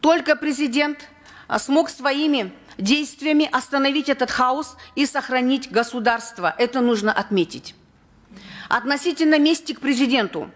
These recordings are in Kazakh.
Только президент смог своими действиями остановить этот хаос и сохранить государство. Это нужно отметить. Относительно мести к президенту.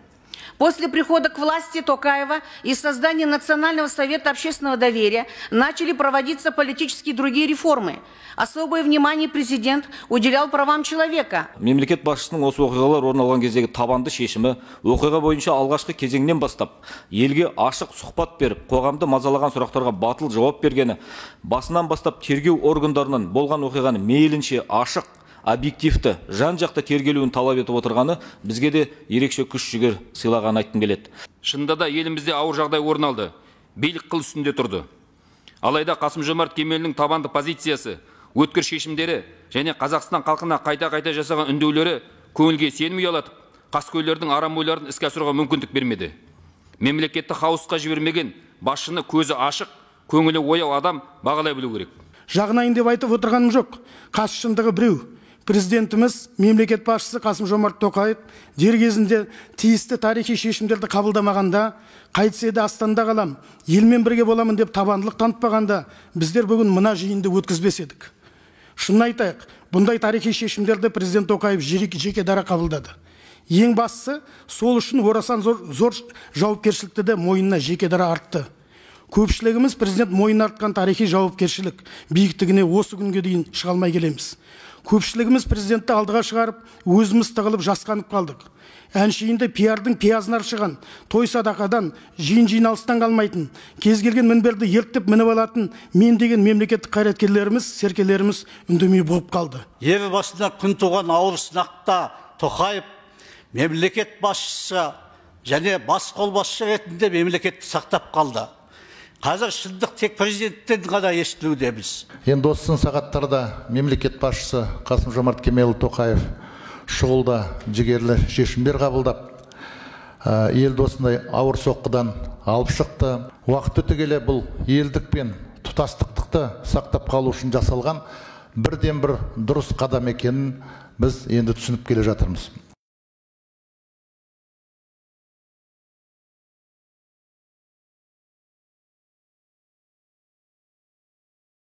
После прихода к власти Токаева и создания Национального совета общественного доверия начали проводиться политические другие реформы. Особое внимание президент уделял правам человека. Мемлекет басшысының осы оқиғалар орын алған кездегі табанды шешімі оқиға бойынша алғашқы кезеңнен бастап елге ашық сұхбат беріп, қоғамды мазалаған сұрақтарға батыл жауап бергені, басынан бастап тергеу органдарынан болған оқиғаны мейлінше ашық, объективті, жан-жақты тергелуін талап етіп отырғаны бізге де ерекше күш-жігер сыйлаған айтқым келеді. Шынында да елімізде ауыр жағдай орын алды. Билік қыл үстінде тұрды. Алайда Қасым-Жомарт Кемелдің табанды позициясы, өткір шешімдері және Қазақстан халқына қайта-қайта жасаған үндеулері көңілге сенім ұялатып, қаскөйлердің арам ойларын іске асыруға мүмкіндік бермеді. Мемлекетті хаосқа жібермеген басшыны көзі ашық, көңілі ояу адам бағалай білу керек. Жағынайын деп айтып отырғаным жоқ. Қасы шындығы біреу. Президентіміз, мемлекет басшысы Қасым-Жомарт Тоқаев дер кезінде тиісті тарихи шешімдерді қабылдамағанда, қайтсе де Астанада қалам, елмен бірге боламын деп табандылық танытпағанда, біздер бүгін мына жиынды өткізбес едік. Шынын айтайық, бұндай тарихи шешімдерді президент Тоқаев жеке дара қабылдады. Ең бастысы, сол үшін орасан зор жауапкершілікті де мойнына жеке дара артты. Көпшілігіміз президент мойнына артқан тарихи жауапкершілік биіктігіне осы күнге дейін шыға алмай келеміз. Көпшілігіміз президентті алдыға шығарып, өзіміз тығылып жасқанып қалдық. Әншейінде пиардың пиязын аршыған, той садақадан, жиналыстан қалмайтын, кез келген мінберді ерттіп мініп алатын мен деген мемлекеттік қайраткерлеріміз, серкелеріміз үндемей болып қалды. Ел басында күн туған ауыр сынақта Тоқаев мемлекет басшысы және бас қолбасшы ретінде мемлекетті сақтап қалды. Қазір шындық тек президенттен ғана естілудеміз. Енді осы сағаттарда мемлекет басшысы Қасым-Жомарт Кемелұлы Тоқаев шұғылда жігерлі шешімдер қабылдап, елді осындай ауыр соққыдан алып шықты. Уақыт өте келе бұл елдік пен тұтастықты сақтап қалу үшін жасалған бірден бір дұрыс қадам екенін біз енді түсініп келе жатырмыз.